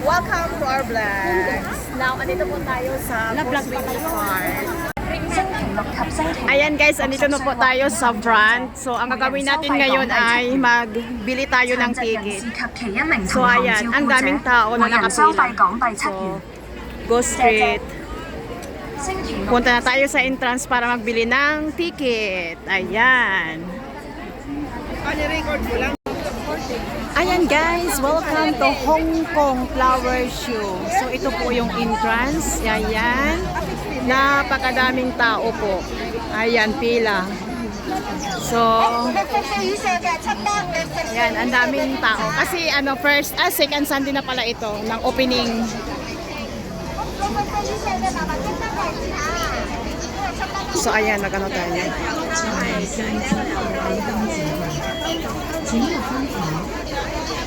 Welcome to our vlogs. Now, andito po tayo sa Coswini Park. Ayan guys, andito na po tayo sa front. So, ang gagawin natin ngayon ay magbili tayo ng ticket. So, ayan, ang daming tao na nakapila. So, go straight. Punta na tayo sa entrance para magbili ng ticket. Ayan. Ayan guys, welcome to Hong Kong Flower Show. So ito po yung entrance. Ayan. Napakadaming tao po. Ayan, pila. So ayan, ang daming tao. Kasi second Sunday na pala ito ng opening. So ayan, nagano tayo.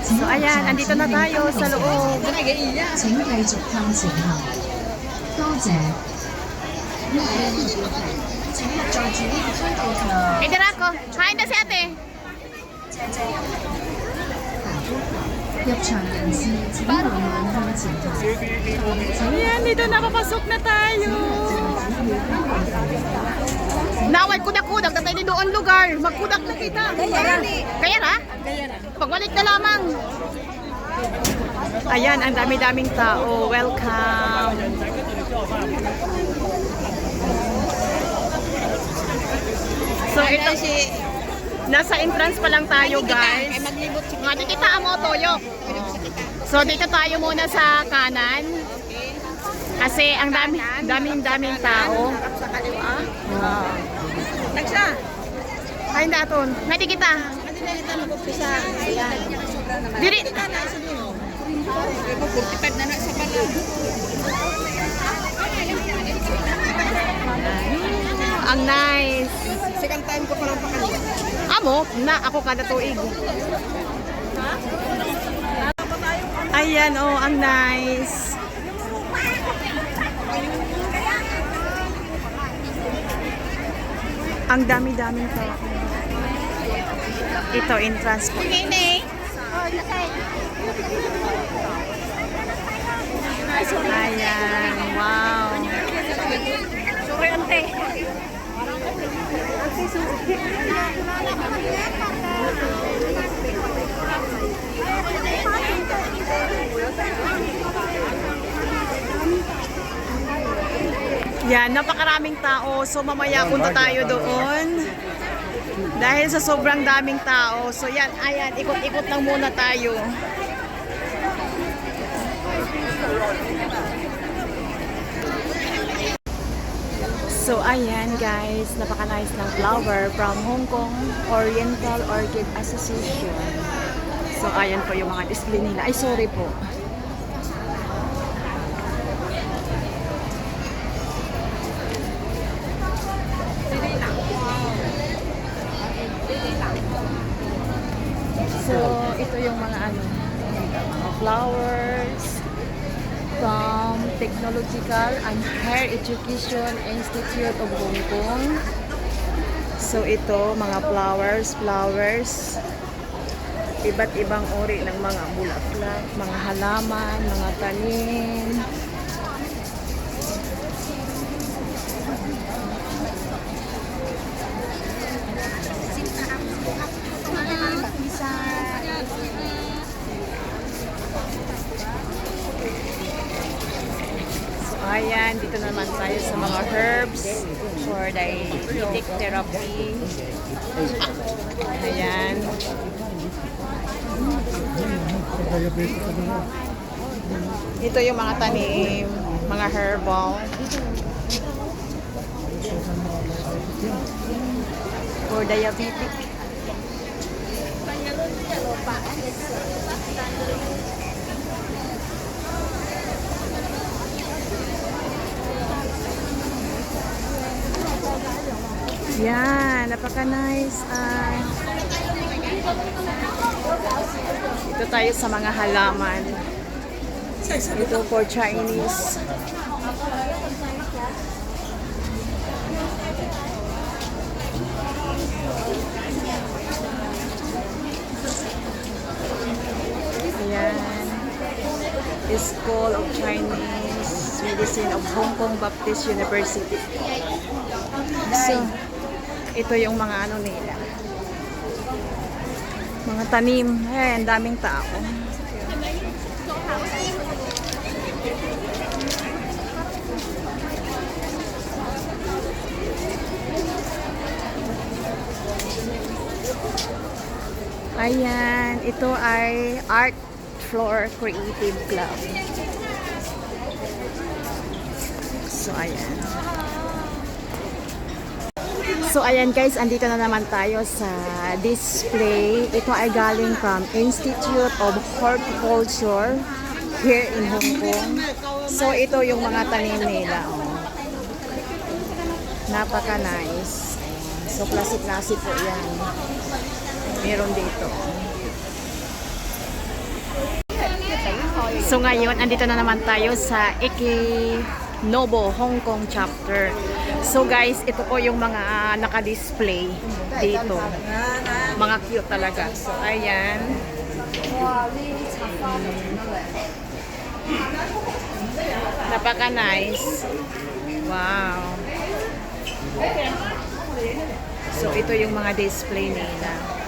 So ayan, andito na tayo sa loob. Idira ako. Kain na si ate. Ayan, dito napapasok na tayo. Naway kudak-kudak, tatay ni doon lugar. Magkudak na kita. Kaya na? Pagbalik na lamang. Ayan, ang dami-daming tao. Welcome. So ito nasa entrance pa lang tayo guys. Nga kita mo toyo. So dito tayo muna sa kanan. Kasi ang daming tao. Sa kaliwa. Wow. Nagsa. Ay naton. Ngadi kita. Kasi na ito mag-upisa. Ayan. Diri. Kita na sa dito. 45 na sa pala. Ang nice. Second time ko pa lang pakanila. Amo, na ako kada tuig. Ayan oh, ang nice. Ang dami-daming tao. Ito, entrance po. Ayan, wow. Sorry, ante. Yan, napakaraming tao. So mamaya punta tayo doon. Dahil sa sobrang daming tao. So yan, ayan, ikot-ikot lang muna tayo. So ayan guys, napaka-nice ng flower from Hong Kong Oriental Orchid Association. So ayan po yung mga display nila. Ay sorry po. So ito yung mga mga flowers from Technological and Higher Education Institute of Hong Kong. So ito, mga flowers. Iba't ibang uri ng mga bulaklak, mga halaman, mga tanim. Ayan, dito naman tayo sa mga herbs for diabetic therapy. Ayan. Ito yung mga tanim, mga herbal. For diabetic. Yan, napaka-nice. Dito tayo sa mga halaman. Ito for Chinese. Ayan. School of Chinese Medicine of Hong Kong Baptist University. So, ito yung mga ano nila. Mga tanim. Ang daming tao. Ayan, ito ay Art Floor Creative Club. So, ayan. So, ayan guys, andito na naman tayo sa display. Ito ay galing from Institute of Horticulture here in Hong Kong. So, ito yung mga tanim nila. Oh. Napaka-nice. So, classic-classic po yan. Meron dito. So ngayon, andito na naman tayo sa Ikenobo Hong Kong chapter. So guys, ito po yung mga naka-display dito. Mga cute talaga. So ayan. Napaka-nice. Wow. So ito yung mga display nila.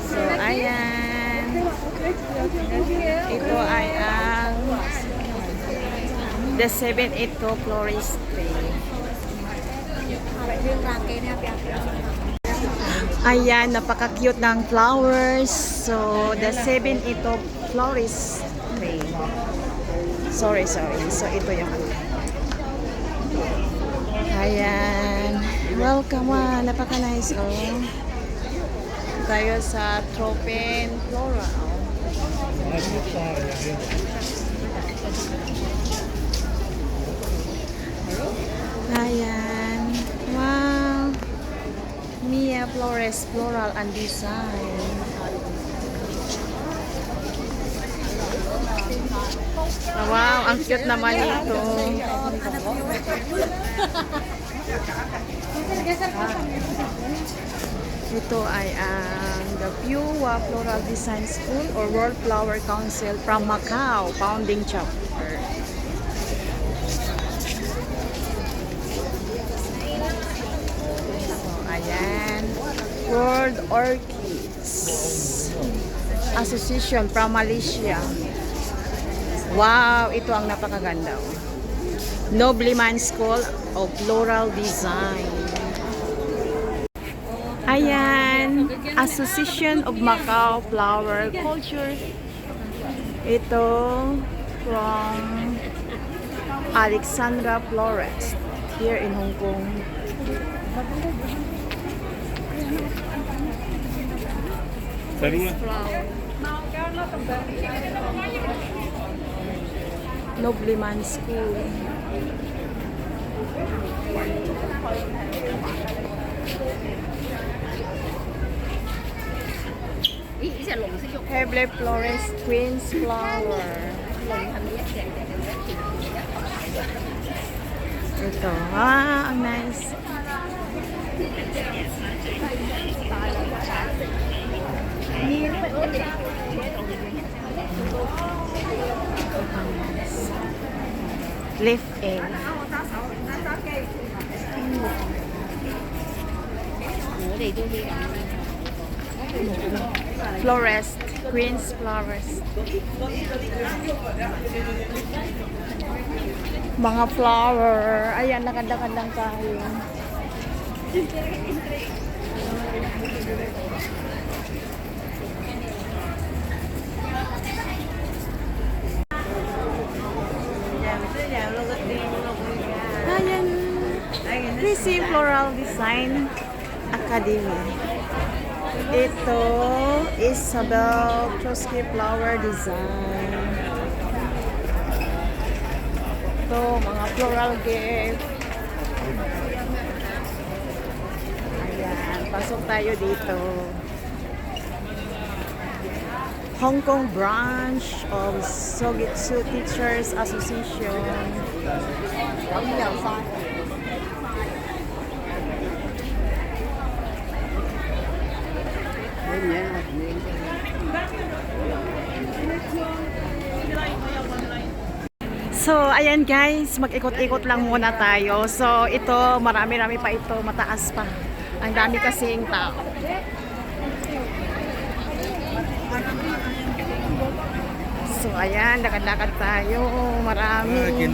So, ayan. Ito ay ang The 782 Floristry. Ayan, napaka-cute ng flowers. So, The 782 Floristry. Sorry. So, ito yung ano. Ayan. Welcome, napaka-nice, oh. Tayo sa Tropen Floral. Ayan. Wow. Mia Flores Floral and Design. Wow, ang cute naman ito. Ito ay ang the Pua Floral Design School or World Flower Council from Macau, founding chapter. So, ayan. World Orchids Association from Malaysia. Wow, ito ang napakaganda. Nobleman School of Floral Design. Ayan, Association of Macau Flower Culture. Ito from Alexandra Flores here in Hong Kong. Nobleman School. Herblay Florist Queen's Flower. Ito. Ang nice. Leaf egg. Florist, Queen's Flowers. Mga flower. Ayan, nakanda-kandang tayo. Ayan. Chrissy Floral Design Academy. Ito, Isabel Trotsky Flower Design. Ito, mga floral gift. Ayan, pasok tayo dito. Hong Kong branch of Sogitsu Teachers Association. So, ayan guys, mag-ikot-ikot lang muna tayo. So, ito, marami-rami pa ito, mataas pa. Ang dami kasing tao. So, ayan, lakad-lakad tayo. Marami.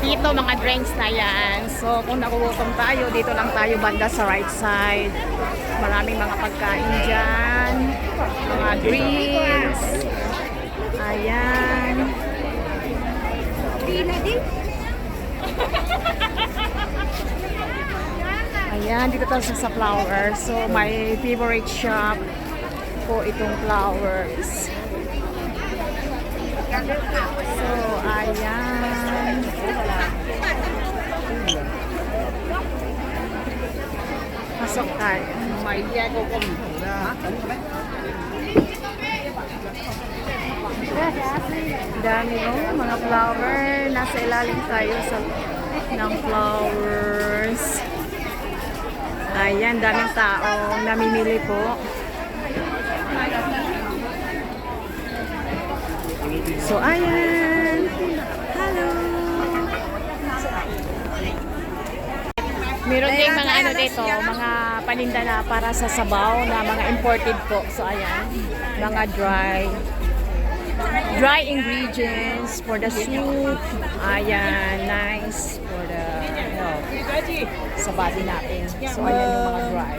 Dito, mga drinks na yan. So, kung nakugutom tayo, dito lang tayo banda sa right side. Maraming mga pagkain dyan. Mga drinks. Ayan. Ayan, dito tayo sa flower. So, my favorite shop po itong flowers. So, ayan. Pasok tayo. Dami mga flower. Nasa ilalim tayo ng flowers. Ayan, daming tao namimili po. So, ayan. Hello. Meron ding mga ano dito, mga paninda na para sa sabaw na mga imported po. So, ayan. Mga dry ingredients for the soup. Ayan, nice for the sa body natin. So, ayan yung mga dry.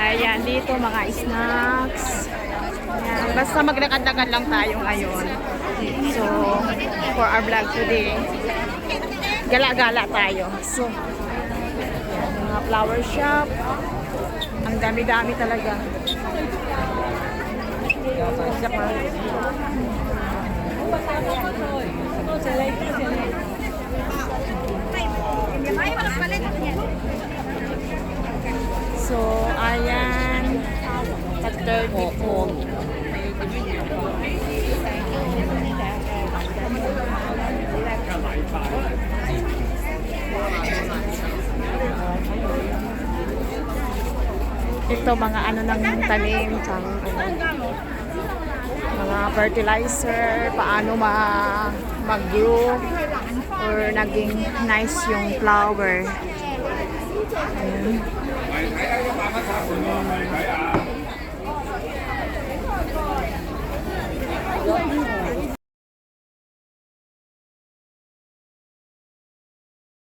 Ayan, dito mga snacks. Ayan, basta maglakad-lakad lang tayo ngayon. So, for our vlog today, gala-gala tayo. So, ayan, mga flower shop. Ang dami-dami talaga. So, ayan. At 34. Ito mga ano ng tanim, mga fertilizer, paano mag-grow or naging nice yung flower. Ayan.